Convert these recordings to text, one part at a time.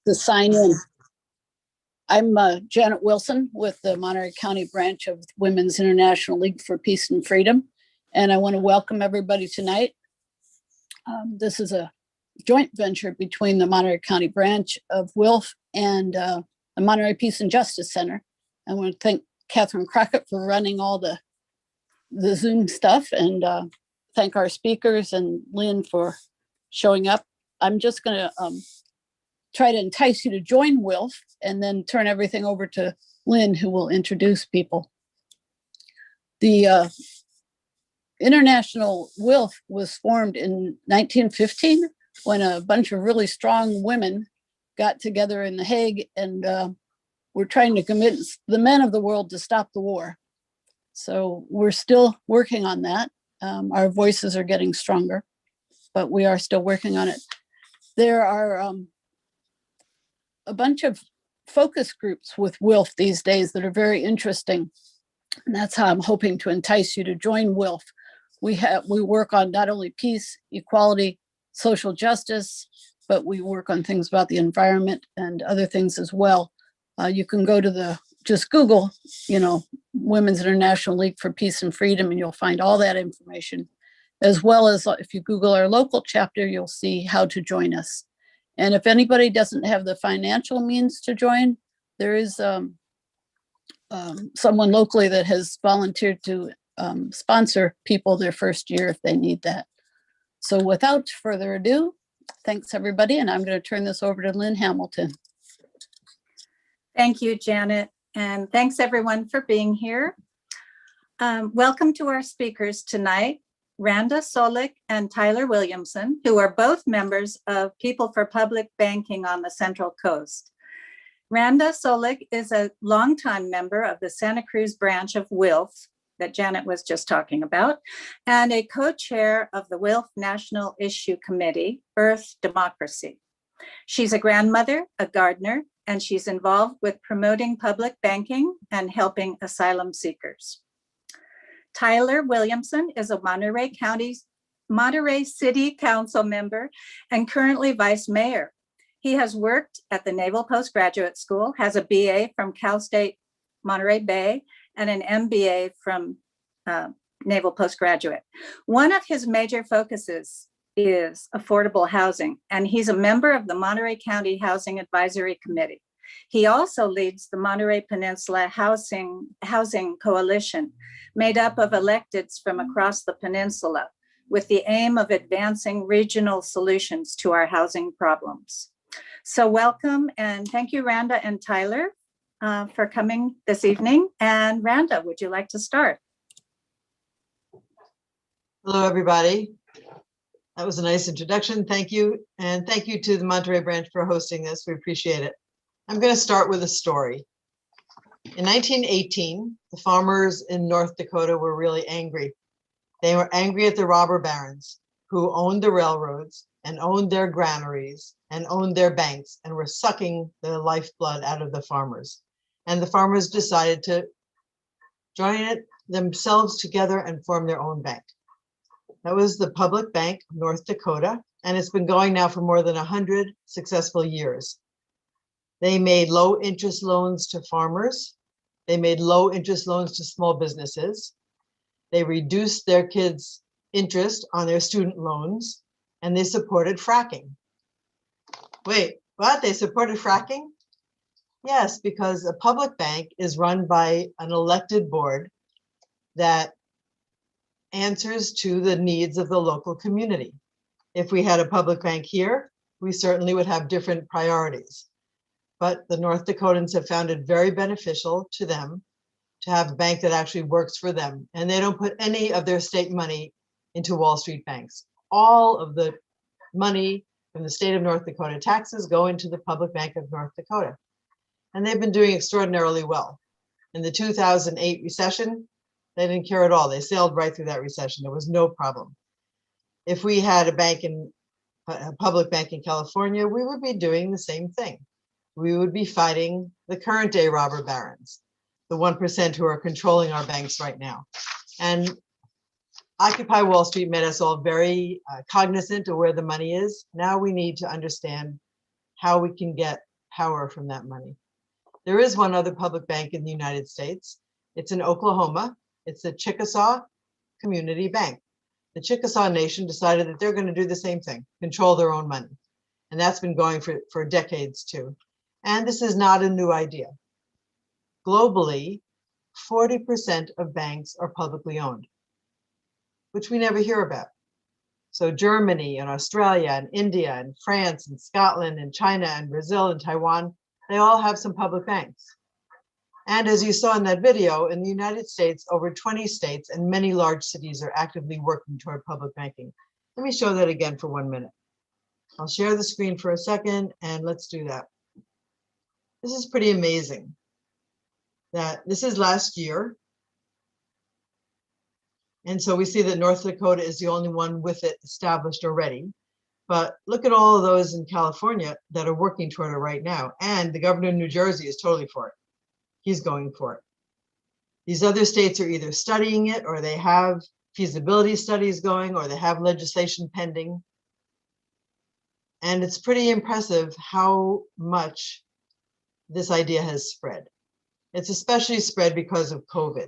to sign in. I'm Janet Wilson with the Monterey County Branch of Women's International League for Peace and Freedom. And I want to welcome everybody tonight. This is a joint venture between the Monterey County Branch of WILPF and the Monterey Peace and Justice Center. I want to thank Catherine Crockett for running all the Zoom stuff, and thank our speakers and Lynn for showing up. I'm just going to try to entice you to join WILPF and then turn everything over to Lynn, who will introduce people. The International WILPF was formed in 1915 when a bunch of really strong women got together in The Hague and were trying to convince the men of the world to stop the war. So we're still working on that. Our voices are getting stronger, but we are still working on it. There are a bunch of focus groups with WILPF these days that are very interesting. And that's how I'm hoping to entice you to join WILPF. We work on not only peace, equality, social justice, but we work on things about the environment and other things as well. You can go to just Google, Women's International League for Peace and Freedom, and you'll find all that information. As well as if you Google our local chapter, you'll see how to join us. And if anybody doesn't have the financial means to join, there is someone locally that has volunteered to sponsor people their first year if they need that. So without further ado, thanks everybody. And I'm going to turn this over to Lynn Hamilton. Thank you, Janet. And thanks everyone for being here. Welcome to our speakers tonight, Randa Solick and Tyller Williamson, who are both members of People for Public Banking on the Central Coast. Randa Solick is a longtime member of the Santa Cruz branch of WILPF that Janet was just talking about, and a co-chair of the WILPF National Issue Committee, Earth Democracy. She's a grandmother, a gardener, and she's involved with promoting public banking and helping asylum seekers. Tyler Williamson is a Monterey City Council member and currently vice mayor. He has worked at the Naval Postgraduate School, has a BA from Cal State Monterey Bay, and an MBA from Naval Postgraduate. One of his major focuses is affordable housing, and he's a member of the Monterey County Housing Advisory Committee. He also leads the Monterey Peninsula Housing Coalition, made up of electeds from across the peninsula, with the aim of advancing regional solutions to our housing problems. So welcome, and thank you, Randa and Tyler, for coming this evening. And Randa, would you like to start? Hello, everybody. That was a nice introduction. Thank you. And thank you to the Monterey branch for hosting this. We appreciate it. I'm going to start with a story. In 1918, the farmers in North Dakota were really angry. They were angry at the robber barons who owned the railroads and owned their granaries and owned their banks and were sucking the lifeblood out of the farmers. And the farmers decided to join it themselves together and form their own bank. That was the Public Bank of North Dakota, and it's been going now for more than 100 successful years. They made low interest loans to farmers. They made low interest loans to small businesses. They reduced their kids' interest on their student loans, and they supported fracking. Wait, what? They supported fracking? Yes, because a public bank is run by an elected board that answers to the needs of the local community. If we had a public bank here, we certainly would have different priorities. But the North Dakotans have found it very beneficial to them to have a bank that actually works for them. And they don't put any of their state money into Wall Street banks. All of the money from the state of North Dakota taxes go into the Public Bank of North Dakota. And they've been doing extraordinarily well. In the 2008 recession, they didn't care at all. They sailed right through that recession. There was no problem. If we had a public bank in California, we would be doing the same thing. We would be fighting the current day robber barons, the 1% who are controlling our banks right now. And Occupy Wall Street made us all very cognizant of where the money is. Now we need to understand how we can get power from that money. There is one other public bank in the United States. It's in Oklahoma. It's the Chickasaw Community Bank. The Chickasaw Nation decided that they're going to do the same thing, control their own money. And that's been going for decades too. And this is not a new idea. Globally, 40% of banks are publicly owned, which we never hear about. So Germany and Australia and India and France and Scotland and China and Brazil and Taiwan, they all have some public banks. And as you saw in that video, in the United States, over 20 states and many large cities are actively working toward public banking. Let me show that again for 1 minute. I'll share the screen for a second and let's do that. This is pretty amazing. That this is last year. And so we see that North Dakota is the only one with it established already. But look at all of those in California that are working toward it right now. And the governor of New Jersey is totally for it. He's going for it. These other states are either studying it or they have feasibility studies going or they have legislation pending. And it's pretty impressive how much this idea has spread. It's especially spread because of COVID.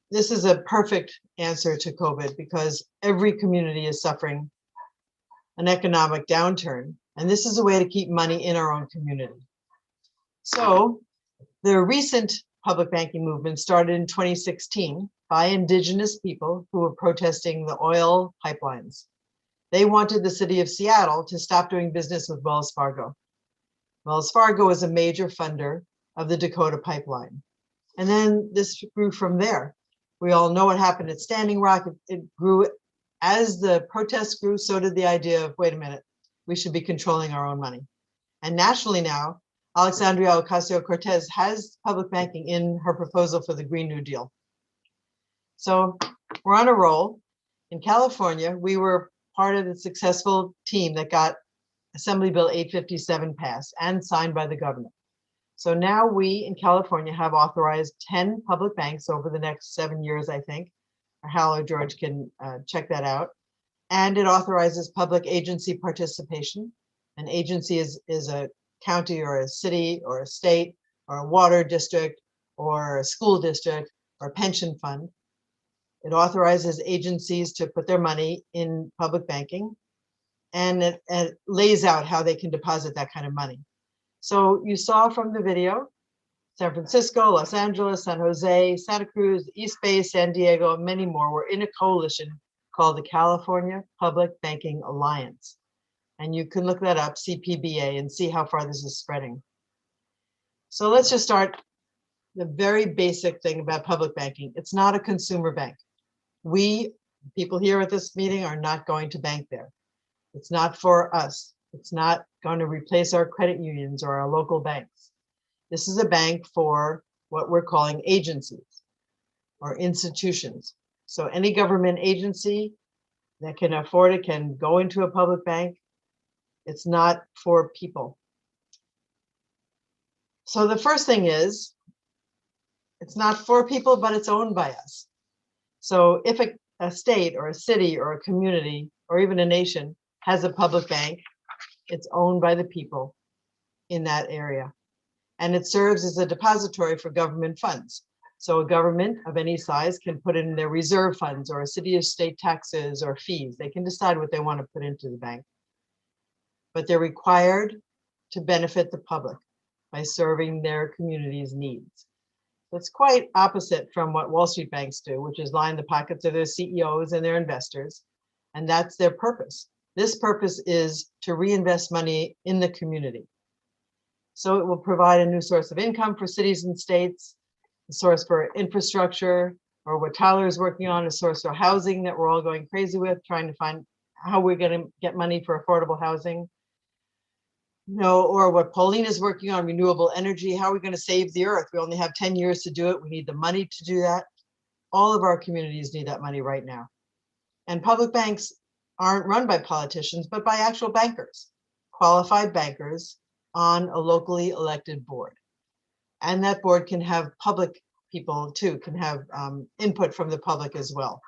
This is a perfect answer to COVID because every community is suffering an economic downturn. And this is a way to keep money in our own community. So the recent public banking movement started in 2016 by indigenous people who were protesting the oil pipelines. They wanted the city of Seattle to stop doing business with Wells Fargo. Wells Fargo is a major funder of the Dakota pipeline. And then this grew from there. We all know what happened at Standing Rock. It grew as the protests grew, so did the idea of, wait a minute, we should be controlling our own money. And nationally now, Alexandria Ocasio-Cortez has public banking in her proposal for the Green New Deal. So we're on a roll. In California, we were part of the successful team that got Assembly Bill 857 passed and signed by the governor. So now we in California have authorized 10 public banks over the next 7 years, I think. Hal or George can check that out. And it authorizes public agency participation. An agency is a county or a city or a state or a water district or a school district or a pension fund. It authorizes agencies to put their money in public banking, and it lays out how they can deposit that kind of money. So you saw from the video, San Francisco, Los Angeles, San Jose, Santa Cruz, East Bay, San Diego, and many more were in a coalition called the California Public Banking Alliance. And you can look that up, CPBA, and see how far this is spreading. So let's just start the very basic thing about public banking. It's not a consumer bank. We, people here at this meeting, are not going to bank there. It's not for us. It's not going to replace our credit unions or our local banks. This is a bank for what we're calling agencies or institutions. So any government agency that can afford it can go into a public bank. It's not for people. So the first thing is, it's not for people, but it's owned by us. So if a state or a city or a community or even a nation has a public bank, it's owned by the people in that area. And it serves as a depository for government funds. So a government of any size can put in their reserve funds or a city or state taxes or fees. They can decide what they want to put into the bank. But they're required to benefit the public by serving their community's needs. So it's quite opposite from what Wall Street banks do, which is line the pockets of their CEOs and their investors. And that's their purpose. This purpose is to reinvest money in the community. So it will provide a new source of income for cities and states, a source for infrastructure, or what Tyler is working on, a source for housing that we're all going crazy with, trying to find how we're going to get money for affordable housing. You know, or what Pauline is working on, renewable energy. How are we going to save the earth? We only have 10 years to do it. We need the money to do that. All of our communities need that money right now. And public banks aren't run by politicians, but by actual bankers, qualified bankers on a locally elected board. And that board can have public people too, can have input from the public as well.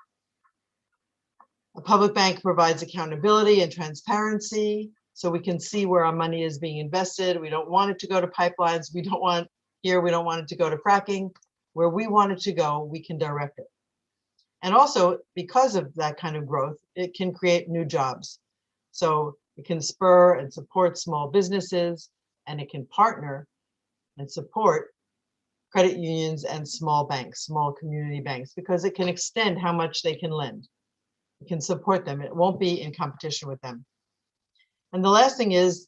A public bank provides accountability and transparency. so we can see where our money is being invested. We don't want it to go to pipelines. We don't want it to go to fracking. Where we want it to go, we can direct it. And also, because of that kind of growth, it can create new jobs. So it can spur and support small businesses, and it can partner and support credit unions and small banks, small community banks, because it can extend how much they can lend. It can support them. It won't be in competition with them. And the last thing is,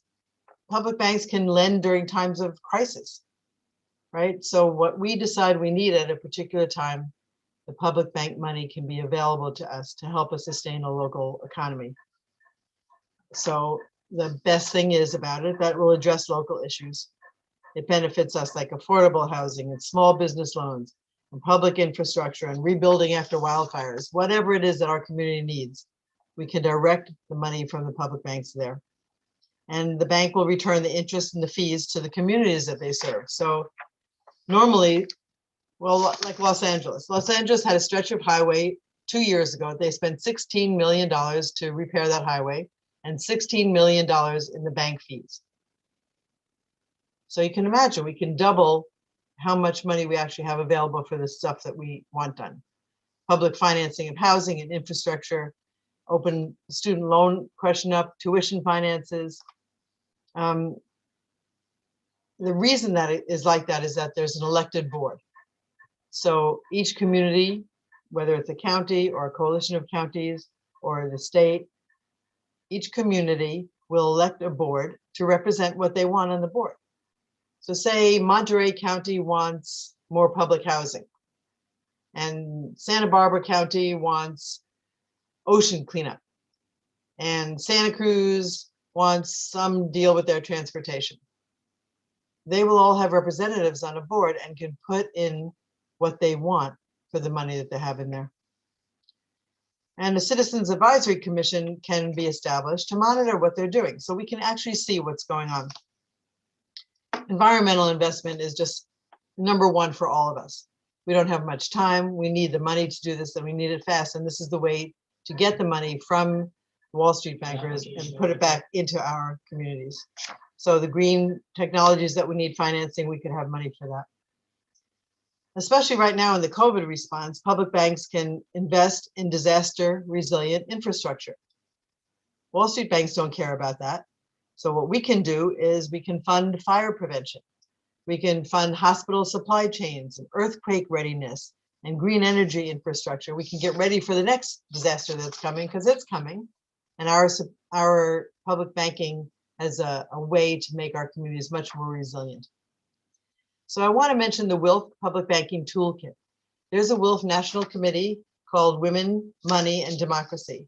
public banks can lend during times of crisis, right? So what we decide we need at a particular time, the public bank money can be available to us to help us sustain a local economy. So the best thing is about it, that will address local issues. It benefits us, like affordable housing and small business loans and public infrastructure and rebuilding after wildfires. Whatever it is that our community needs, we can direct the money from the public banks there. And the bank will return the interest and the fees to the communities that they serve. So normally, well, like Los Angeles had a stretch of highway 2 years ago. They spent $16 million to repair that highway and $16 million in the bank fees. So you can imagine we can double how much money we actually have available for the stuff that we want done. Public financing of housing and infrastructure, open student loan question up, tuition finances. The reason that it is like that is that there's an elected board. So each community, whether it's a county or a coalition of counties or the state, each community will elect a board to represent what they want on the board. So say Monterey County wants more public housing, and Santa Barbara County wants ocean cleanup, and Santa Cruz wants some deal with their transportation. They will all have representatives on a board and can put in what they want for the money that they have in there. And a Citizens Advisory Commission can be established to monitor what they're doing, so we can actually see what's going on. Environmental investment is just number one for all of us. We don't have much time. We need the money to do this, and we need it fast. And this is the way to get the money from Wall Street bankers and put it back into our communities. So the green technologies that we need financing, we could have money for that. Especially right now in the COVID response, public banks can invest in disaster resilient infrastructure. Wall Street banks don't care about that. So what we can do is we can fund fire prevention. We can fund hospital supply chains and earthquake readiness and green energy infrastructure. We can get ready for the next disaster that's coming, because it's coming. And our public banking as a way to make our communities much more resilient. So I want to mention the WILPF Public Banking Toolkit. There's a WILPF National Committee called Women, Money, and Democracy.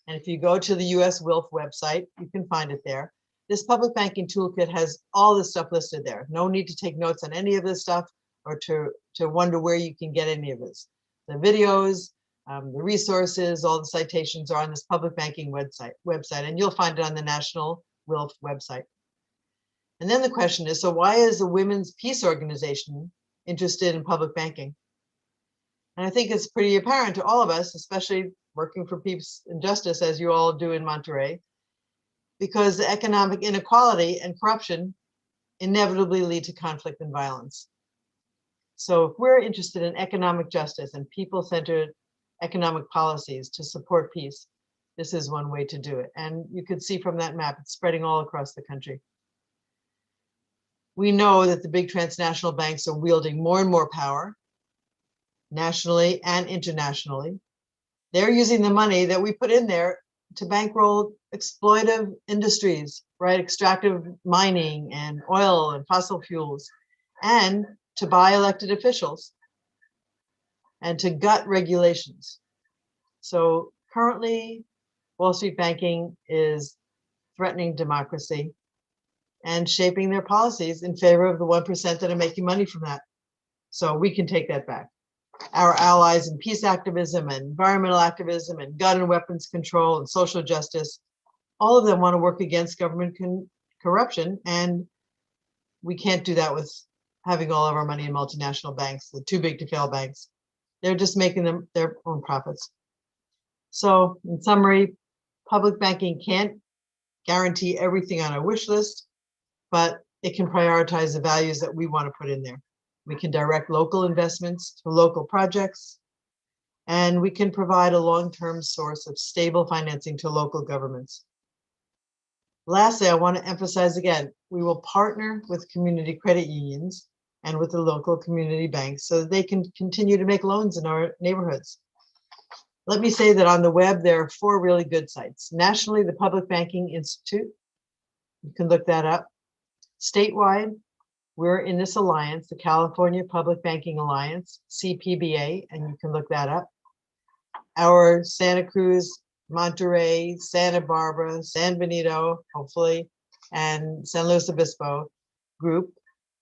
And if you go to the US WILPF website, you can find it there. This public banking toolkit has all this stuff listed there. No need to take notes on any of this stuff or to wonder where you can get any of this. The videos, the resources, all the citations are on this public banking website, and you'll find it on the National WILPF website. And then the question is, so why is the Women's Peace Organization interested in public banking? And I think it's pretty apparent to all of us, especially working for peace and justice, as you all do in Monterey, because the economic inequality and corruption inevitably lead to conflict and violence. So if we're interested in economic justice and people-centered economic policies to support peace, this is one way to do it. And you can see from that map, it's spreading all across the country. We know that the big transnational banks are wielding more and more power, nationally and internationally. They're using the money that we put in there to bankroll exploitive industries, right? Extractive mining and oil and fossil fuels, and to buy elected officials and to gut regulations. So currently, Wall Street banking is threatening democracy and shaping their policies in favor of the 1% that are making money from that. So we can take that back. Our allies in peace activism and environmental activism and gun and weapons control and social justice, all of them want to work against government corruption, and we can't do that with having all of our money in multinational banks, the too big to fail banks. They're just making them their own profits. So in summary, public banking can't guarantee everything on our wish list, but it can prioritize the values that we want to put in there. We can direct local investments to local projects, and we can provide a long-term source of stable financing to local governments. Lastly, I want to emphasize again, we will partner with community credit unions and with the local community banks so that they can continue to make loans in our neighborhoods. Let me say that on the web, there are 4 really good sites. Nationally, the Public Banking Institute, you can look that up. Statewide, we're in this alliance, the California Public Banking Alliance, CPBA, and you can look that up. Our Santa Cruz, Monterey, Santa Barbara, San Benito, hopefully, and San Luis Obispo group.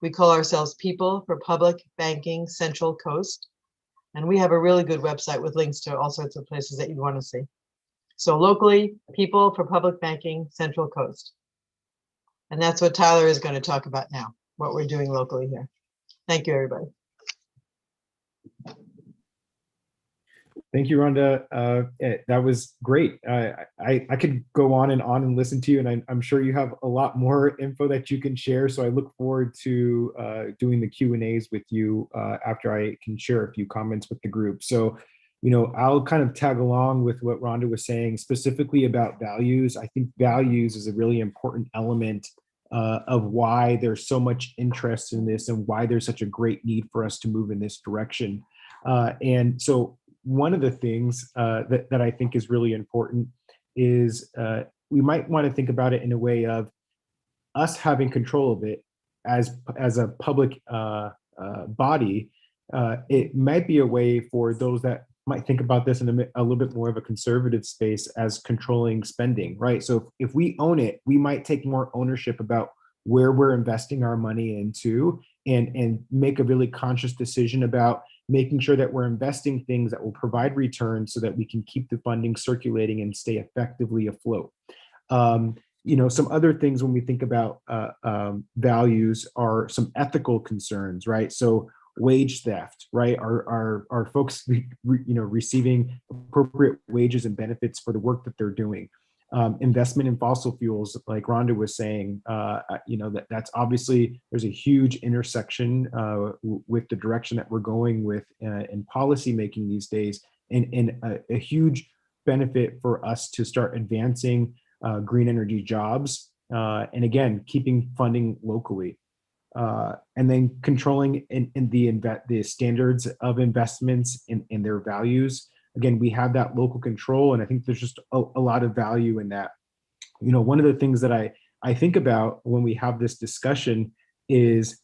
We call ourselves People for Public Banking Central Coast. And we have a really good website with links to all sorts of places that you'd want to see. So locally, People for Public Banking Central Coast. And that's what Tyler is going to talk about now, what we're doing locally here. Thank you, everybody. Thank you, Rhonda. That was great. I could go on and listen to you, and I'm sure you have a lot more info that you can share. So I look forward to doing the Q&As with you after I can share a few comments with the group. So, I'll kind of tag along with what Rhonda was saying, specifically about values. I think values is a really important element of why there's so much interest in this and why there's such a great need for us to move in this direction. And so one of the things that I think is really important is we might want to think about it in a way of us having control of it as a public body. It might be a way for those that might think about this in a little bit more of a conservative space as controlling spending, right? So if we own it, we might take more ownership about where we're investing our money into and make a really conscious decision about making sure that we're investing things that will provide returns so that we can keep the funding circulating and stay effectively afloat. Some other things when we think about values are some ethical concerns, right? So wage theft, right? Are folks receiving appropriate wages and benefits for the work that they're doing? Investment in fossil fuels, like Rhonda was saying, that's obviously, there's a huge intersection with the direction that we're going with in policy making these days, and a huge benefit for us to start advancing green energy jobs, and again, keeping funding locally. And then controlling in the standards of investments in their values. Again, we have that local control, and I think there's just a lot of value in that. One of the things that I think about when we have this discussion is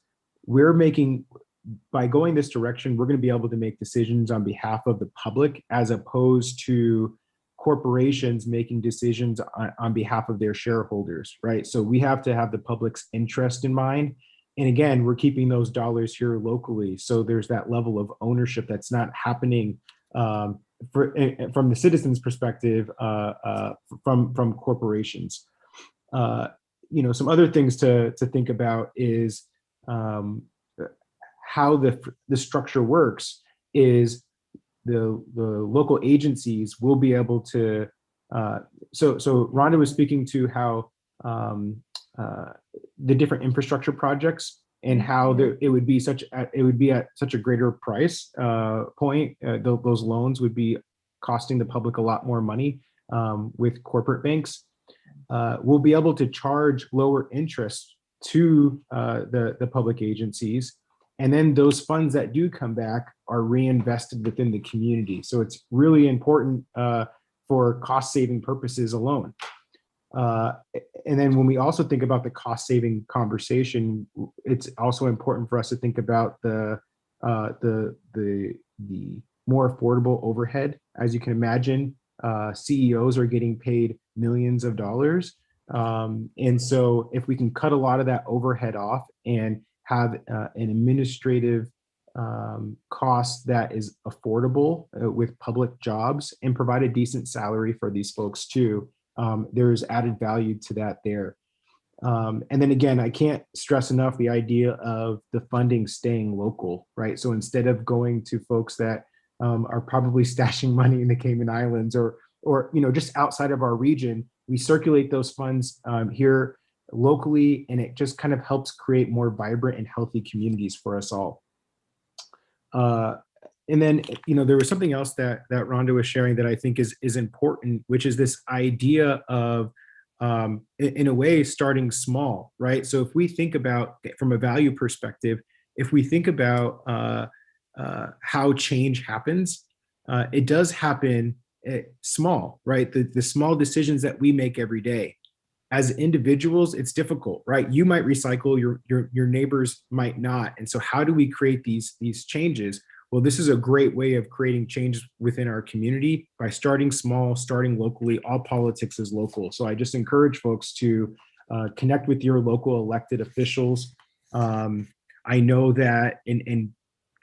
by going this direction, we're going to be able to make decisions on behalf of the public as opposed to corporations making decisions on behalf of their shareholders, right? So we have to have the public's interest in mind. And again, we're keeping those dollars here locally. So there's that level of ownership that's not happening from the citizens' perspective from corporations. Some other things to think about is how the structure works is the local agencies will be able to, so Rhonda was speaking to how the different infrastructure projects and how it would be at such a greater price point. Those loans would be costing the public a lot more money with corporate banks. We'll be able to charge lower interest to the public agencies, and then those funds that do come back are reinvested within the community. So it's really important for cost-saving purposes alone. And then when we also think about the cost-saving conversation, it's also important for us to think about the more affordable overhead. As you can imagine, CEOs are getting paid millions of dollars. And so if we can cut a lot of that overhead off and have an administrative cost that is affordable with public jobs and provide a decent salary for these folks too, there's added value to that there. And then again, I can't stress enough the idea of the funding staying local, right? So instead of going to folks that are probably stashing money in the Cayman Islands or just outside of our region, we circulate those funds here locally, and it just kind of helps create more vibrant and healthy communities for us all. And then, there was something else that Rhonda was sharing that I think is important, which is this idea of, in a way, starting small, right? So if we think about, from a value perspective, if we think about how change happens, it does happen small, right? The small decisions that we make every day. As individuals, it's difficult, right? You might recycle, your neighbors might not. And so how do we create these changes? Well, this is a great way of creating change within our community by starting small, starting locally. All politics is local. So I just encourage folks to connect with your local elected officials. I know that, and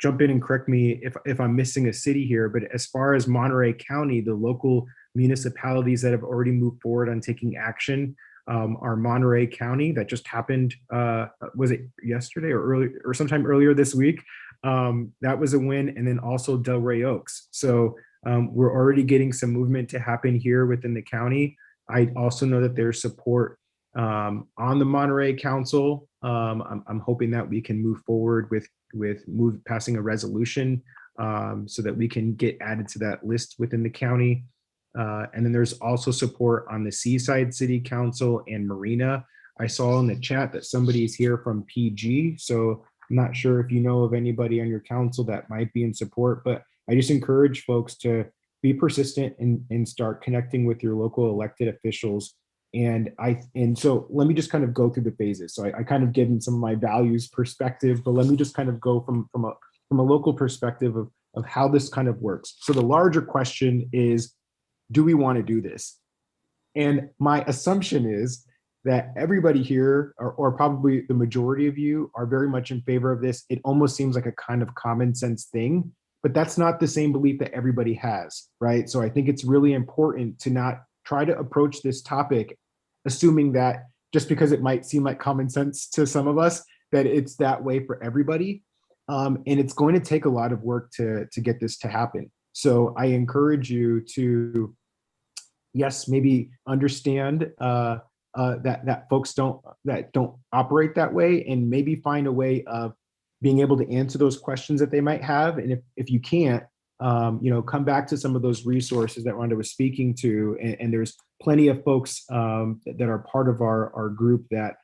jump in and correct me if I'm missing a city here, but as far as Monterey County, the local municipalities that have already moved forward on taking action are Monterey County. That just happened, was it yesterday or early or sometime earlier this week? That was a win. And then also Delray Oaks. So we're already getting some movement to happen here within the county. I also know that there's support on the Monterey Council. I'm hoping that we can move forward with passing a resolution so that we can get added to that list within the county. And then there's also support on the Seaside City Council and Marina. I saw in the chat that somebody's here from PG. So I'm not sure if you know of anybody on your council that might be in support, but I just encourage folks to be persistent and start connecting with your local elected officials. And so let me just kind of go through the phases. So I kind of given some of my values perspective, but let me just kind of go from a local perspective of how this kind of works. So the larger question is, do we want to do this? And my assumption is that everybody here, or probably the majority of you, are very much in favor of this. It almost seems like a kind of common sense thing, but that's not the same belief that everybody has, right? So I think it's really important to not try to approach this topic assuming that just because it might seem like common sense to some of us, that it's that way for everybody. And it's going to take a lot of work to get this to happen. So I encourage you to, yes, maybe understand that folks don't operate that way, and maybe find a way of being able to answer those questions that they might have. And if you can't, come back to some of those resources that Rhonda was speaking to. And there's plenty of folks that are part of our group that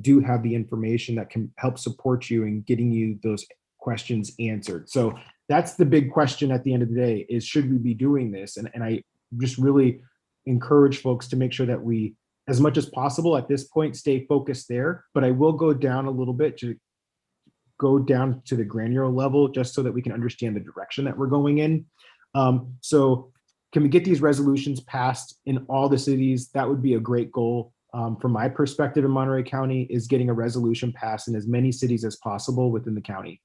do have the information that can help support you in getting you those questions answered. So that's the big question at the end of the day, is should we be doing this? And I just really encourage folks to make sure that we, as much as possible at this point, stay focused there. But I will go down a little bit to go down to the granular level, just so that we can understand the direction that we're going in. So can we get these resolutions passed in all the cities? That would be a great goal. From my perspective in Monterey County, is getting a resolution passed in as many cities as possible within the county.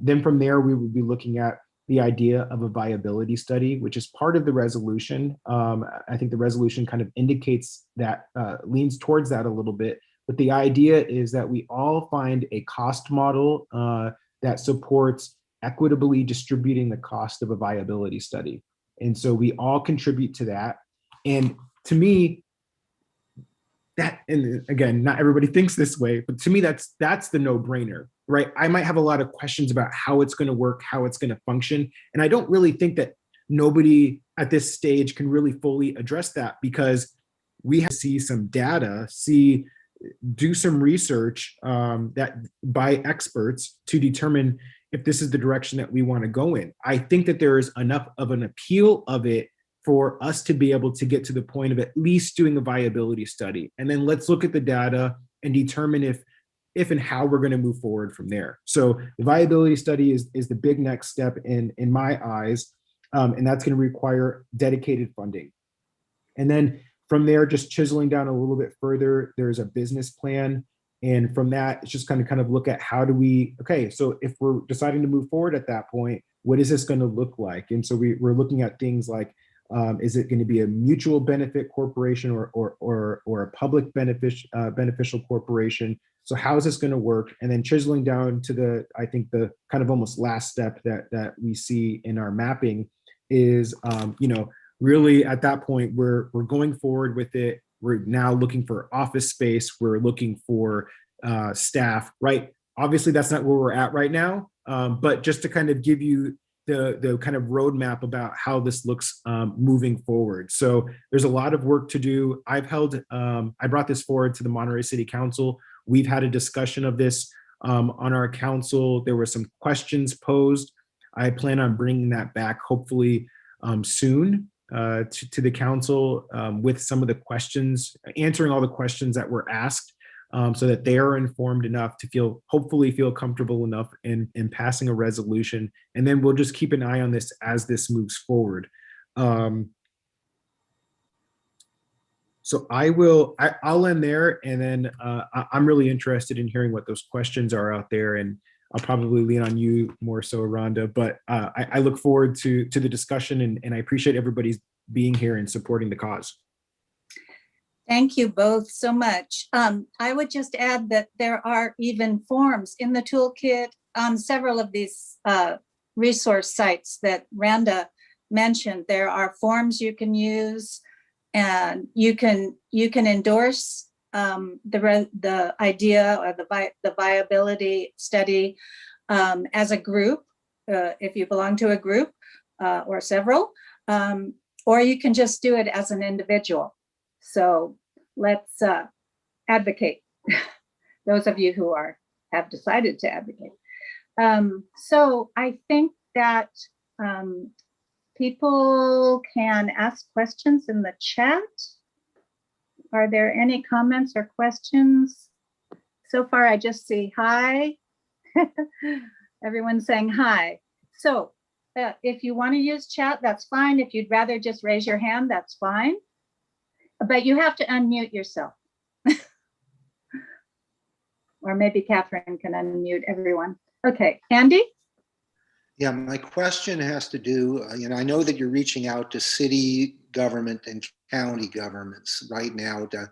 Then from there, we would be looking at the idea of a viability study, which is part of the resolution. I think the resolution kind of indicates that, leans towards that a little bit. But the idea is that we all find a cost model that supports equitably distributing the cost of a viability study. And so we all contribute to that. And to me, that, and again, not everybody thinks this way, but to me, that's the no-brainer, right? I might have a lot of questions about how it's going to work, how it's going to function. And I don't really think that nobody at this stage can really fully address that, because we have to see some data, do some research that by experts to determine if this is the direction that we want to go in. I think that there is enough of an appeal of it for us to be able to get to the point of at least doing a viability study. And then let's look at the data and determine if and how we're going to move forward from there. So the viability study is the big next step in my eyes. And that's going to require dedicated funding. And then from there, just chiseling down a little bit further, there's a business plan. And from that, it's just kind of look at how do we, okay, so if we're deciding to move forward at that point, what is this going to look like? And so we're looking at things like, is it going to be a mutual benefit corporation or a public beneficial corporation? So how is this going to work? And then chiseling down to I think the kind of almost last step that we see in our mapping is, really at that point, we're going forward with it. We're now looking for office space. We're looking for staff, right? Obviously, that's not where we're at right now, but just to kind of give you the kind of roadmap about how this looks moving forward. So there's a lot of work to do. I brought this forward to the Monterey City Council. We've had a discussion of this on our council. There were some questions posed. I plan on bringing that back hopefully soon to the council with some of the questions, answering all the questions that were asked, so that they are informed enough to hopefully feel comfortable enough in passing a resolution. And then we'll just keep an eye on this as this moves forward. So I'll end there, and then I'm really interested in hearing what those questions are out there, and I'll probably lean on you more so, Randa, but I look forward to the discussion, and I appreciate everybody's being here and supporting the cause. Thank you both so much. I would just add that there are even forms in the toolkit on several of these resource sites that Randa mentioned. There are forms you can use, and you can endorse the idea or the viability study as a group, if you belong to a group or several, or you can just do it as an individual. So let's advocate, those of you who have decided to advocate. So I think that people can ask questions in the chat. Are there any comments or questions? So far, I just see hi. Everyone's saying hi. So if you want to use chat, that's fine. If you'd rather just raise your hand, that's fine. But you have to unmute yourself. Or maybe Catherine can unmute everyone. Okay, Andy? Yeah, my question has to do, I know that you're reaching out to city government and county governments right now to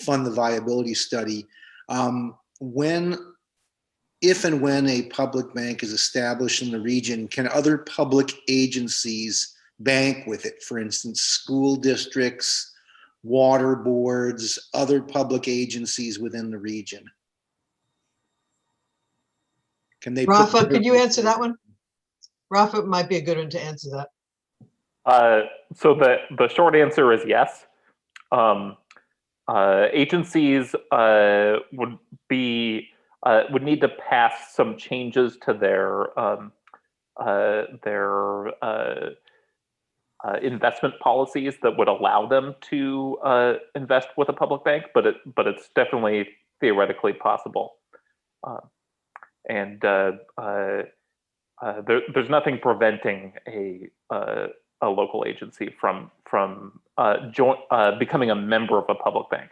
fund the viability study. If and when a public bank is established in the region, can other public agencies bank with it? For instance, school districts, water boards, other public agencies within the region? Can they? Rafa, could you answer that one? Rafa might be a good one to answer that. So the short answer is yes. Agencies would need to pass some changes to their investment policies that would allow them to invest with a public bank, but it's definitely theoretically possible. There's nothing preventing a local agency from becoming a member of a public bank.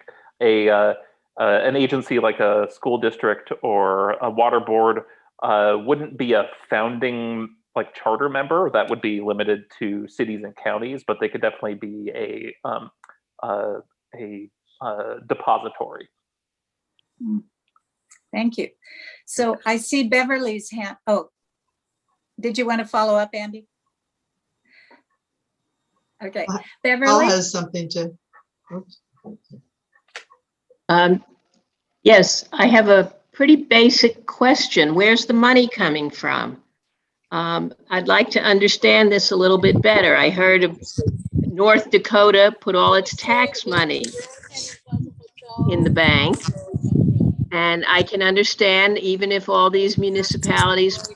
An agency like a school district or a water board wouldn't be a founding charter member. That would be limited to cities and counties, but they could definitely be a depository. Thank you. So I see Beverly's hand. Oh, did you want to follow up, Andy? Okay, Beverly. Paul has something to. Oops. Yes, I have a pretty basic question. Where's the money coming from? I'd like to understand this a little bit better. I heard of North Dakota put all its tax money in the bank. And I can understand even if all these municipalities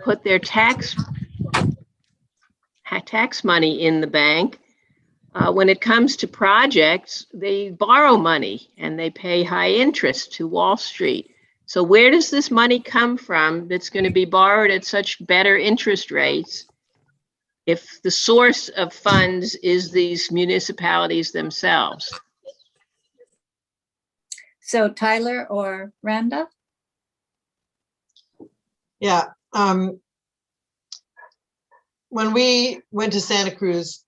put their tax money in the bank, when it comes to projects, they borrow money and they pay high interest to Wall Street. So where does this money come from that's going to be borrowed at such better interest rates if the source of funds is these municipalities themselves? So Tyler or Randa? Yeah. When we went to Santa Cruz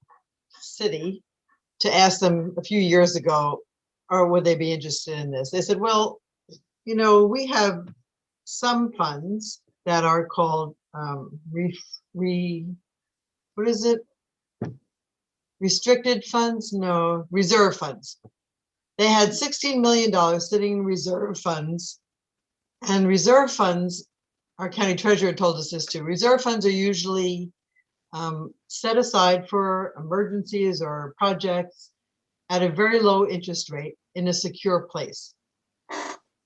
City to ask them a few years ago, or would they be interested in this? They said, well, we have some funds that are called what is it? restricted funds, no, reserve funds. They had $16 million sitting in reserve funds. And reserve funds, our county treasurer told us this too, reserve funds are usually set aside for emergencies or projects at a very low interest rate in a secure place.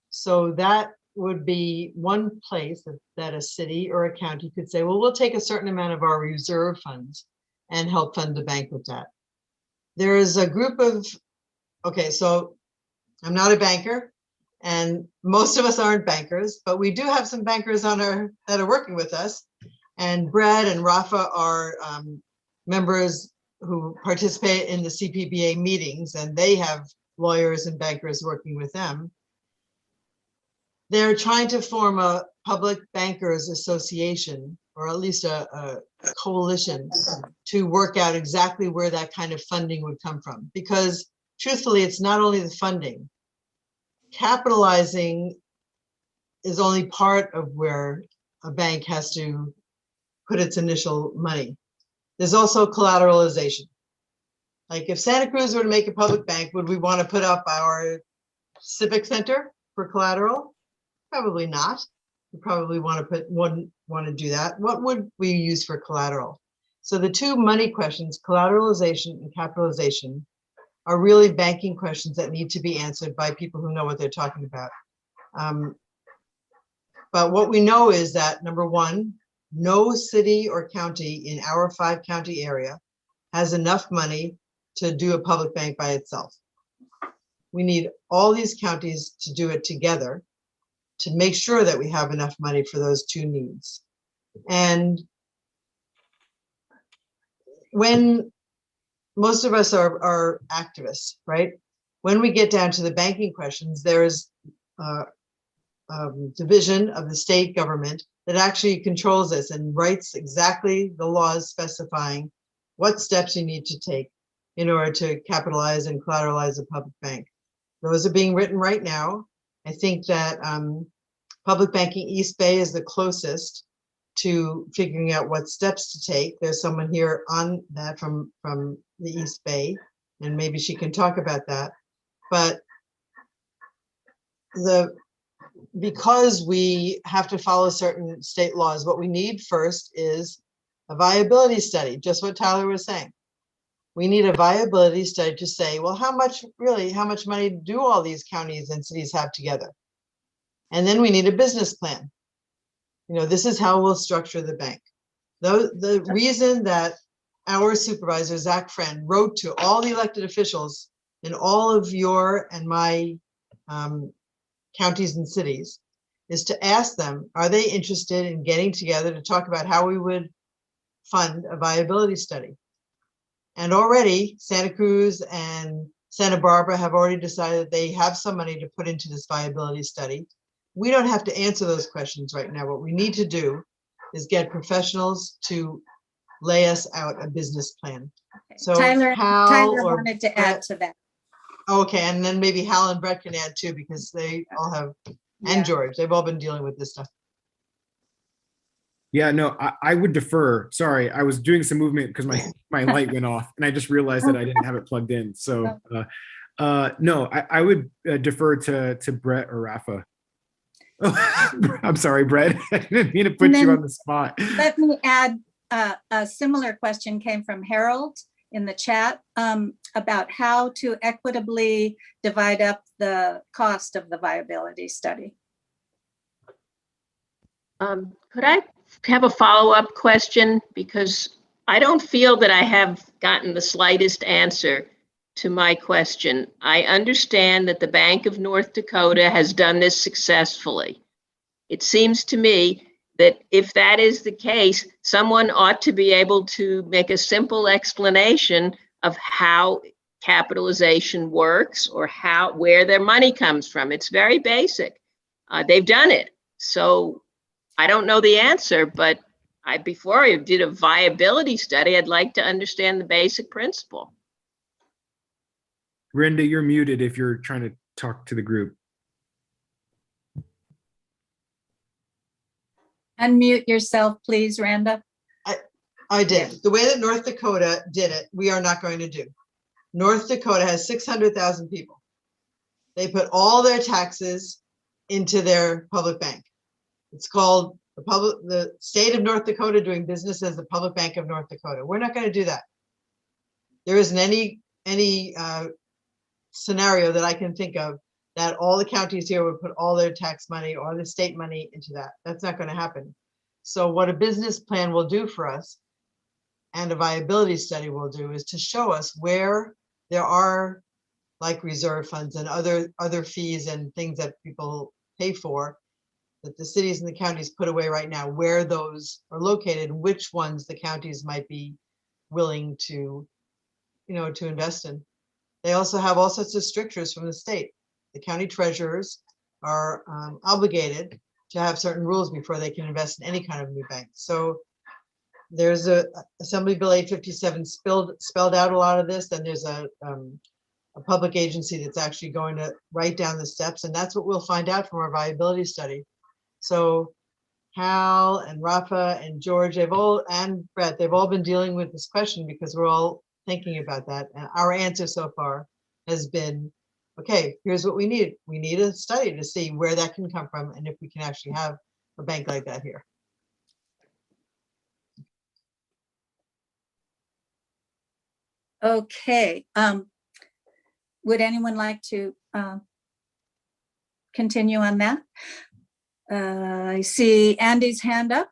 So that would be one place that a city or a county could say, well, we'll take a certain amount of our reserve funds and help fund the bank with that. There is a group of, okay, so I'm not a banker and most of us aren't bankers, but we do have some bankers on that are working with us. And Brad and Rafa are members who participate in the CPBA meetings, and they have lawyers and bankers working with them. They're trying to form a public bankers association, or at least a coalition, to work out exactly where that kind of funding would come from. Because truthfully, it's not only the funding. Capitalizing is only part of where a bank has to put its initial money. There's also collateralization. Like if Santa Cruz were to make a public bank, would we want to put up our civic center for collateral? Probably not. We probably wouldn't want to do that. What would we use for collateral? So the two money questions, collateralization and capitalization, are really banking questions that need to be answered by people who know what they're talking about. But what we know is that, number one, no city or county in our 5-county area has enough money to do a public bank by itself. We need all these counties to do it together to make sure that we have enough money for those two needs. And when most of us are activists, right? When we get down to the banking questions, there is division of the state government that actually controls this and writes exactly the laws specifying what steps you need to take in order to capitalize and collateralize a public bank. Those are being written right now. I think that Public Banking East Bay is the closest to figuring out what steps to take. There's someone here on that from the East Bay, and maybe she can talk about that. But because we have to follow certain state laws, what we need first is a viability study, just what Tyler was saying. We need a viability study to say, well, how much money do all these counties and cities have together? And then we need a business plan. You know, this is how we'll structure the bank. The reason that our supervisor, Zach Friend, wrote to all the elected officials in all of your and my counties and cities is to ask them, are they interested in getting together to talk about how we would fund a viability study? And already Santa Cruz and Santa Barbara have already decided that they have some money to put into this viability study. We don't have to answer those questions right now. What we need to do is get professionals to lay us out a business plan. Okay. So Tyler Hal or wanted to add to that. Okay, and then maybe Hal and Brett can add too, because they all have, Yeah. and George, they've all been dealing with this stuff. Yeah, no, I would defer. Sorry, I was doing some movement because my light went off and I just realized that I didn't have it plugged in. So no, I would defer to Brett or Rafa. I'm sorry, Brett. I didn't mean to put you on the spot. Let me add, a similar question came from Harold in the chat about how to equitably divide up the cost of the viability study. Could I have a follow-up question? Because I don't feel that I have gotten the slightest answer to my question. I understand that the Bank of North Dakota has done this successfully. It seems to me that if that is the case, someone ought to be able to make a simple explanation of how capitalization works or where their money comes from. It's very basic. They've done it. So I don't know the answer, but before I did a viability study, I'd like to understand the basic principle. Randa, you're muted if you're trying to talk to the group. Unmute yourself, please, Randa. I did. The way that North Dakota did it, we are not going to do. North Dakota has 600,000 people. They put all their taxes into their public bank. It's called the state of North Dakota doing business as the Public Bank of North Dakota. We're not going to do that. There isn't any scenario that I can think of that all the counties here would put all their tax money or the state money into that. That's not going to happen. So what a business plan will do for us and a viability study will do is to show us where there are like reserve funds and other fees and things that people pay for that the cities and the counties put away right now, where those are located, which ones the counties might be willing to, to invest in. They also have all sorts of strictures from the state. The county treasurers are obligated to have certain rules before they can invest in any kind of new bank. So there's a Assembly Bill 857 spelled out a lot of this. Then there's a public agency that's actually going to write down the steps, and that's what we'll find out from our viability study. So Hal and Rafa and George, and Brett, they've all been dealing with this question because we're all thinking about that. And our answer so far has been, okay, here's what we need. We need a study to see where that can come from and if we can actually have a bank like that here. Okay. Would anyone like to continue on that? I see Andy's hand up.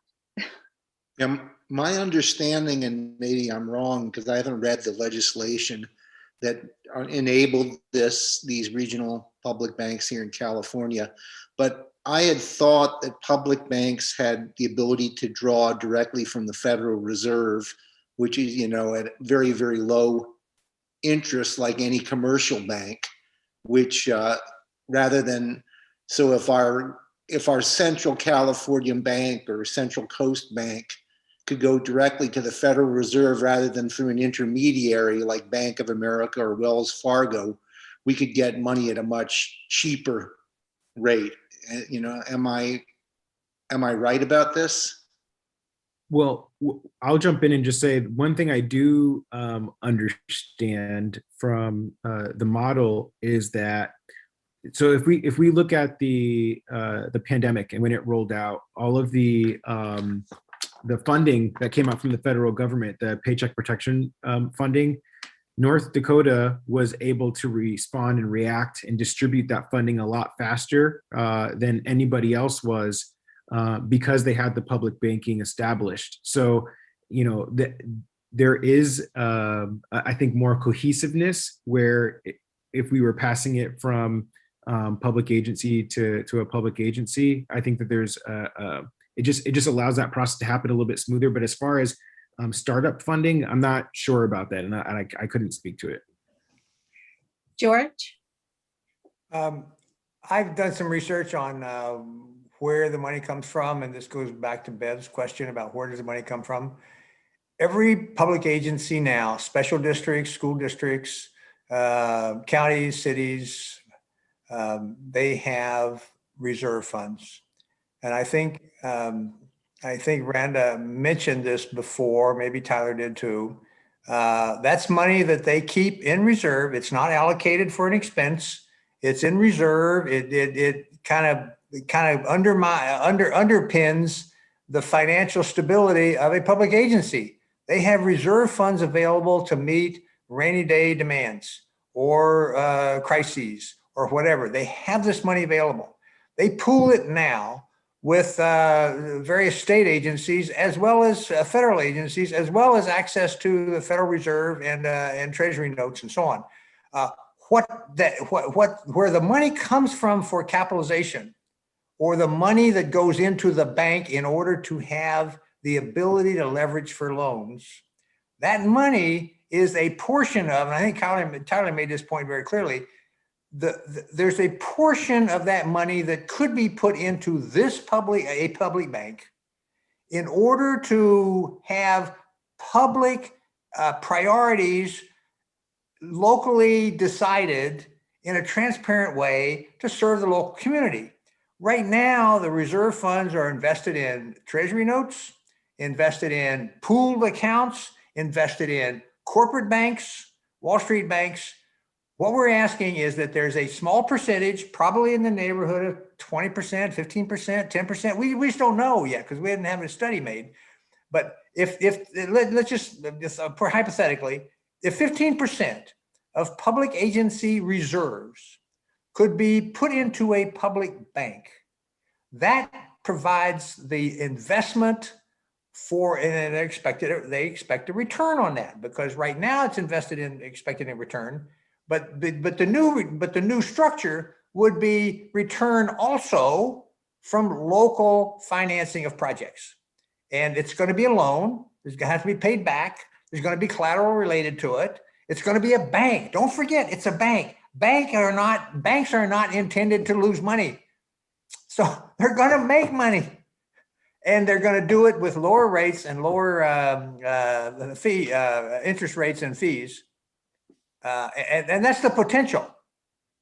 Yeah, my understanding, and maybe I'm wrong because I haven't read the legislation that enabled these regional public banks here in California, but I had thought that public banks had the ability to draw directly from the Federal Reserve, which is, at very, very low interest, like any commercial bank, which rather than, so if our Central California Bank or Central Coast Bank could go directly to the Federal Reserve rather than through an intermediary like Bank of America or Wells Fargo, we could get money at a much cheaper rate. Am I right about this? Well, I'll jump in and just say one thing I do understand from the model is that, so if we look at the pandemic and when it rolled out, all of the funding that came out from the federal government, the Paycheck Protection funding, North Dakota was able to respond and react and distribute that funding a lot faster than anybody else was because they had the public banking established. So, there is, I think, more cohesiveness where if we were passing it from public agency to a public agency, I think that there's it just allows that process to happen a little bit smoother. But as far as startup funding, I'm not sure about that, and I couldn't speak to it. George? I've done some research on where the money comes from, and this goes back to Bev's question about where does the money come from. Every public agency now, special districts, school districts, counties, cities, they have reserve funds. And I think Randa mentioned this before, maybe Tyler did too. That's money that they keep in reserve. It's not allocated for an expense. It's in reserve. It kind of underpins the financial stability of a public agency. They have reserve funds available to meet rainy day demands or crises or whatever. They have this money available. They pool it now with various state agencies as well as federal agencies, as well as access to the Federal Reserve and Treasury notes and so on. Where the money comes from for capitalization, or the money that goes into the bank in order to have the ability to leverage for loans, that money is a portion of, and I think Tyler made this point very clearly, there's a portion of that money that could be put into a public bank in order to have public priorities locally decided in a transparent way to serve the local community. Right now, the reserve funds are invested in Treasury notes invested in pooled accounts, invested in corporate banks, Wall Street banks. What we're asking is that there's a small percentage, probably in the neighborhood of 20%, 15%, 10%. We just don't know yet because we didn't have a study made. But let's just hypothetically, if 15% of public agency reserves could be put into a public bank, that provides the investment for, and they expect a return on that, because right now it's invested in expected in return, but the new structure would be return also from local financing of projects. And it's going to be a loan. It's going to have to be paid back. There's going to be collateral related to it. It's going to be a bank. Don't forget, it's a bank. Banks are not intended to lose money. So they're going to make money, and they're going to do it with lower rates and lower interest rates and fees. And that's the potential,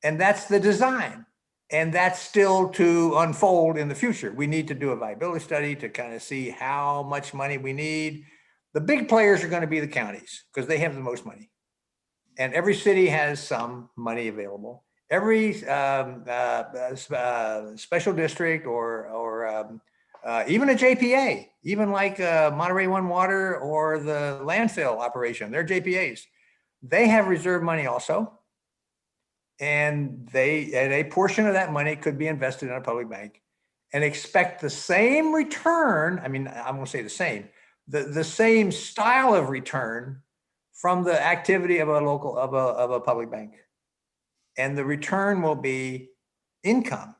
and that's the design. And that's still to unfold in the future. We need to do a viability study to kind of see how much money we need. The big players are going to be the counties because they have the most money. And every city has some money available. Every special district or even a JPA, even like Monterey One Water or the landfill operation, they're JPAs. They have reserve money also. And a portion of that money could be invested in a public bank and expect the same return. I mean, I won't say the same, the same style of return from the activity of a public bank. And the return will be income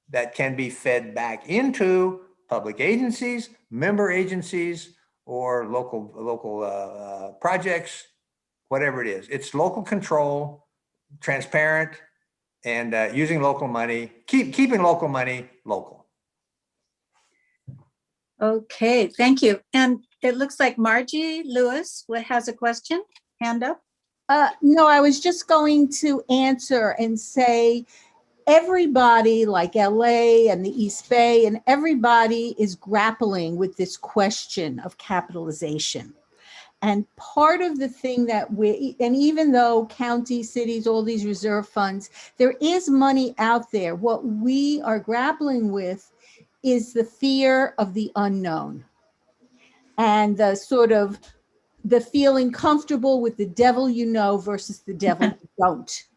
that can be fed back into public agencies, member agencies, or local projects, whatever it is. It's local control, transparent, and using local money, keeping local money local. Okay, thank you. And it looks like Margie Lewis has a question, hand up. No, I was just going to answer and say everybody like LA and the East Bay and everybody is grappling with this question of capitalization. And part of the thing that and even though counties, cities, all these reserve funds, there is money out there. What we are grappling with is the fear of the unknown and the sort of the feeling comfortable with the devil you know versus the devil you don't.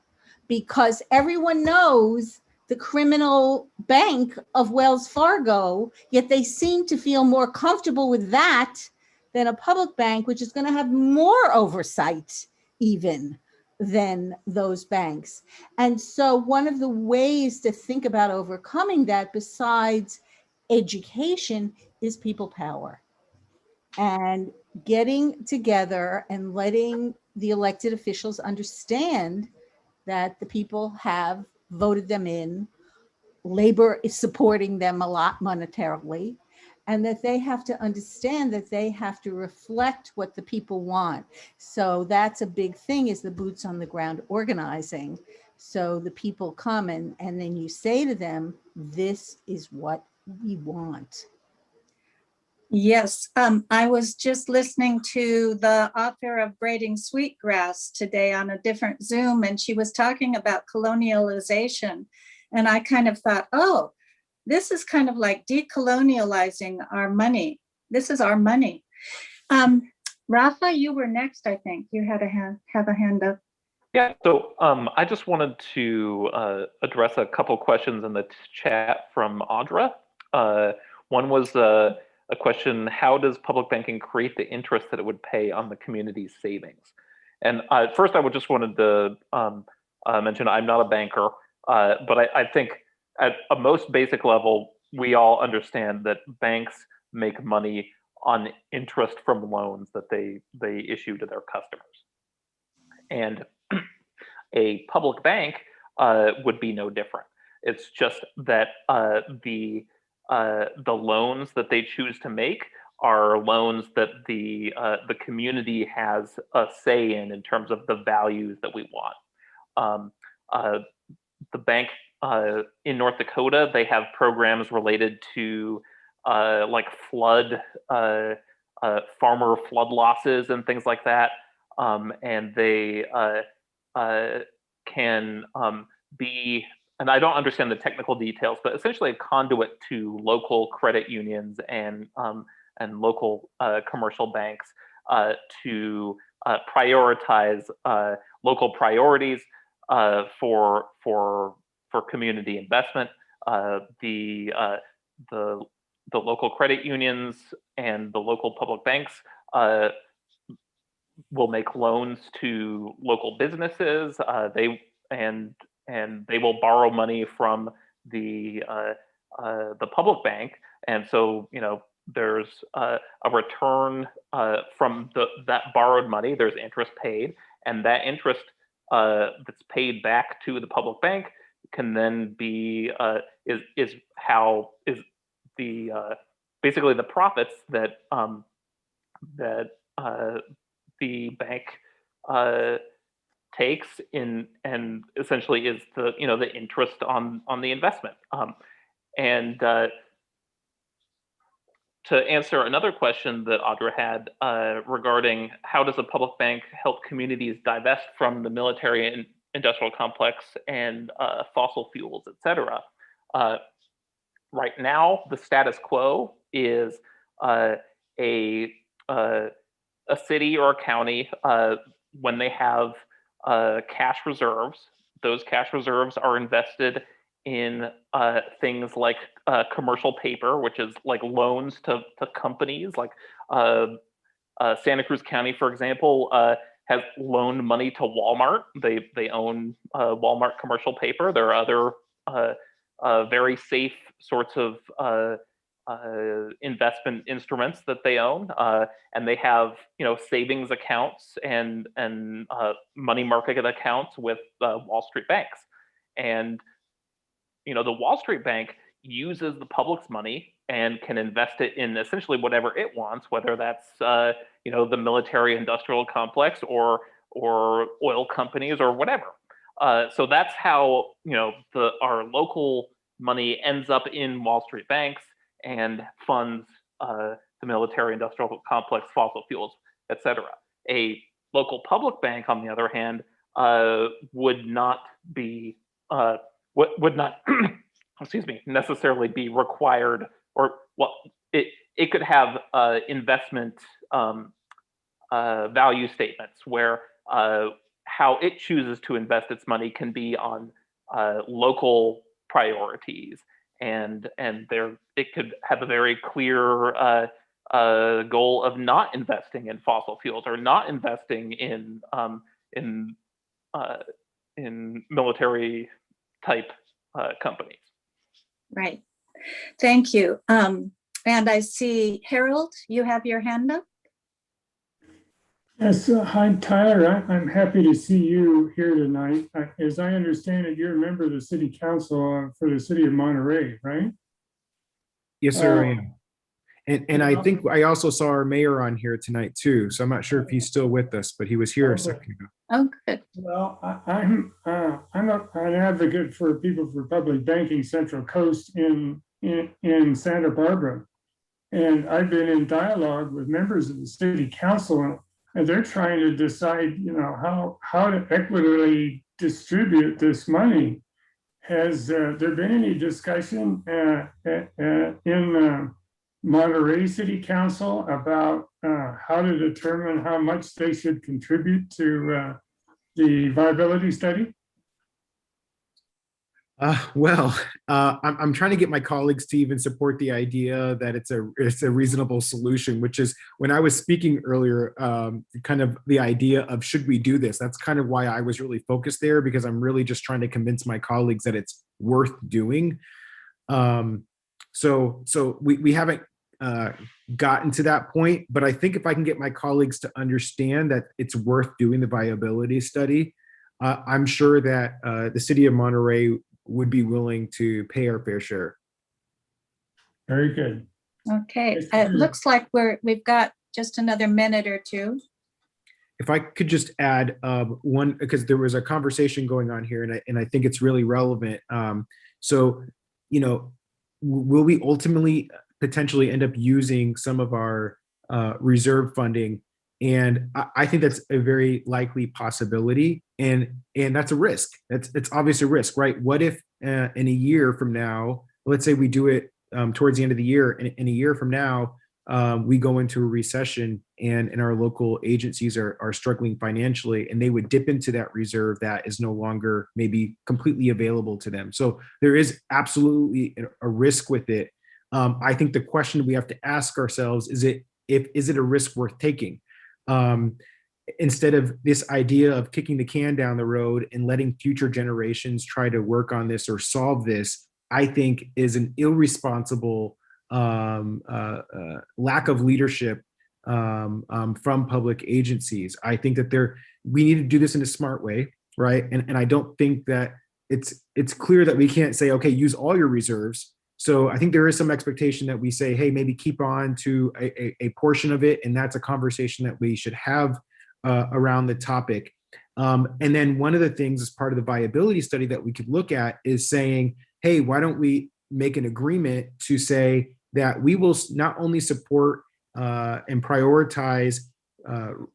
Because everyone knows the criminal bank of Wells Fargo, yet they seem to feel more comfortable with that than a public bank, which is going to have more oversight even than those banks. And so one of the ways to think about overcoming that besides education is people power. And getting together and letting the elected officials understand that the people have voted them in, labor is supporting them a lot monetarily, and that they have to understand that they have to reflect what the people want. So that's a big thing, is the boots on the ground organizing. So the people come and then you say to them, this is what we want. Yes, I was just listening to the author of Braiding Sweetgrass today on a different Zoom, and she was talking about colonialization. And I kind of thought, oh, this is kind of like decolonializing our money. This is our money. Rafa, you were next, I think. You had have a hand up. Yeah, so I just wanted to address a couple questions in the chat from Audra. One was a question, how does public banking create the interest that it would pay on the community's savings? And first I would just wanted to mention I'm not a banker, but I think at a most basic level, we all understand that banks make money on interest from loans that they issue to their customers. And a public bank would be no different. It's just that the loans that they choose to make are loans that the community has a say in terms of the values that we want. The bank in North Dakota, they have programs related to like flood, farmer flood losses and things like that. And they can be, and I don't understand the technical details, but essentially a conduit to local credit unions and local commercial banks to prioritize local priorities for community investment. The local credit unions and the local public banks will make loans to local businesses. They will borrow money from the public bank, and so there's a return from that borrowed money. There's interest paid, and that interest that's paid back to the public bank can then be basically the profits that the bank takes in, and essentially is the interest on the investment. And to answer another question that Audra had regarding how does a public bank help communities divest from the military and industrial complex and fossil fuels, et cetera. Right now, the status quo is a city or a county, when they have cash reserves, those cash reserves are invested in things like commercial paper, which is like loans to companies. Like Santa Cruz County, for example, has loaned money to Walmart. They own Walmart commercial paper. There are other very safe sorts of investment instruments that they own, and they have savings accounts and money market accounts with Wall Street banks. And the Wall Street bank uses the public's money and can invest it in essentially whatever it wants, whether that's the military industrial complex or oil companies or whatever. So that's how our local money ends up in Wall Street banks and funds the military industrial complex, fossil fuels, et cetera. A local public bank, on the other hand, would not be would not excuse me, necessarily be required, or it could have investment value statements where how it chooses to invest its money can be on local priorities, and it could have a very clear goal of not investing in fossil fuels or not investing in military type companies. Right. Thank you. And I see Harold, you have your hand up. Yes, hi, Tyler. I'm happy to see you here tonight. As I understand it, you're a member of the City Council for the City of Monterey, right? Yes, sir, I am. And I think I also saw our mayor on here tonight too. So I'm not sure if he's still with us, but he was here a second ago. Oh, good. Well, I'm an advocate for People for Public Banking Central Coast in Santa Barbara. And I've been in dialogue with members of the City Council, and they're trying to decide, how to equitably distribute this money. Has there been any discussion in Monterey City Council about how to determine how much they should contribute to the viability study? I'm trying to get my colleagues to even support the idea that it's a reasonable solution, which is when I was speaking earlier, kind of the idea of should we do this? That's kind of why I was really focused there, because I'm really just trying to convince my colleagues that it's worth doing. So we haven't gotten to that point, but I think if I can get my colleagues to understand that it's worth doing the viability study, I'm sure that the city of Monterey would be willing to pay our fair share. Very good. Okay, it looks like we've got just another minute or two. If I could just add one, because there was a conversation going on here, and I think it's really relevant. So, will we ultimately potentially end up using some of our reserve funding. And I think that's a very likely possibility. And that's a risk. It's obviously a risk, right? What if in a year from now, let's say we do it towards the end of the year, and in a year from now, we go into a recession and our local agencies are struggling financially, and they would dip into that reserve that is no longer maybe completely available to them. So there is absolutely a risk with it. I think the question we have to ask ourselves is it a risk worth taking? Instead of this idea of kicking the can down the road and letting future generations try to work on this or solve this, I think is an irresponsible lack of leadership from public agencies. I think that we need to do this in a smart way, right? And I don't think that it's clear that we can't say, okay, use all your reserves. So I think there is some expectation that we say, hey, maybe keep on to a portion of it, and that's a conversation that we should have around the topic. And then one of the things as part of the viability study that we could look at is saying, hey, why don't we make an agreement to say that we will not only support and prioritize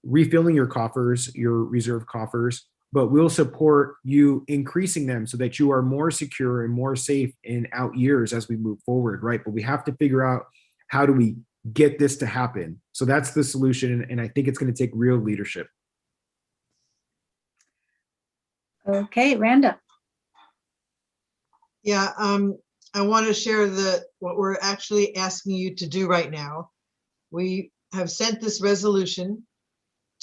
refilling your coffers, your reserve coffers, but we'll support you increasing them so that you are more secure and more safe in out years as we move forward, right? But we have to figure out how do we get this to happen. So that's the solution, and I think it's going to take real leadership. Okay, Randa. Yeah, I want to share what we're actually asking you to do right now. We have sent this resolution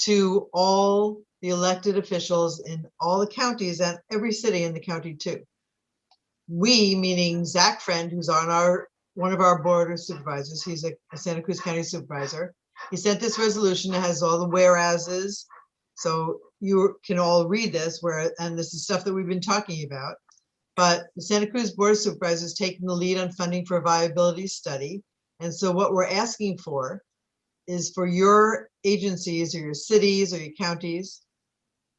to all the elected officials in all the counties and every city in the county too. We, meaning Zach Friend, who's on one of our board of supervisors. He's a Santa Cruz County supervisor. He sent this resolution that has all the whereases. So you can all read this, and this is stuff that we've been talking about. But the Santa Cruz Board of Supervisors taking the lead on funding for a viability study. And so what we're asking for is for your agencies or your cities or your counties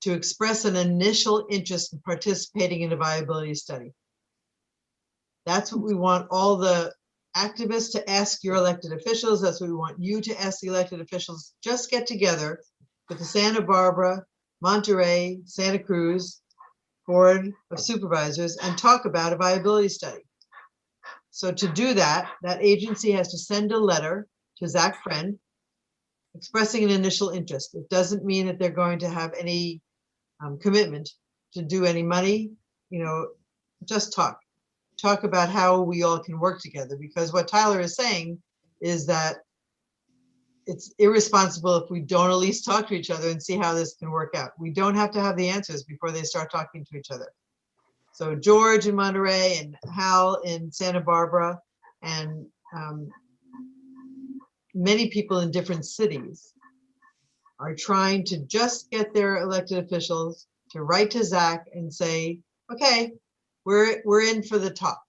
to express an initial interest in participating in a viability study. That's what we want all the activists to ask your elected officials. That's what we want you to ask the elected officials. Just get together with the Santa Barbara, Monterey, Santa Cruz Board of Supervisors and talk about a viability study. So to do that, that agency has to send a letter to Zach Friend expressing an initial interest. It doesn't mean that they're going to have any commitment to do any money, just talk about how we all can work together, because what Tyler is saying is that it's irresponsible if we don't at least talk to each other and see how this can work out. We don't have to have the answers before they start talking to each other. So George in Monterey and Hal in Santa Barbara and many people in different cities are trying to just get their elected officials to write to Zach and say, okay, we're in for the talk.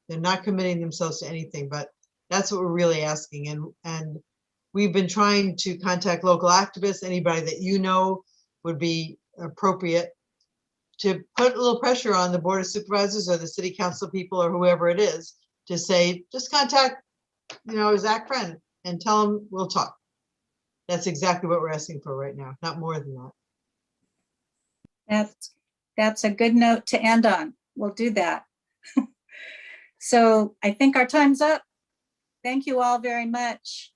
They're not committing themselves to anything, but that's what we're really asking. And we've been trying to contact local activists, anybody that would be appropriate, to put a little pressure on the Board of Supervisors or the City Council people or whoever it is to say, just contact, Zach Friend and tell him we'll talk. That's exactly what we're asking for right now, not more than that. That's a good note to end on. We'll do that. So I think our time's up. Thank you all very much.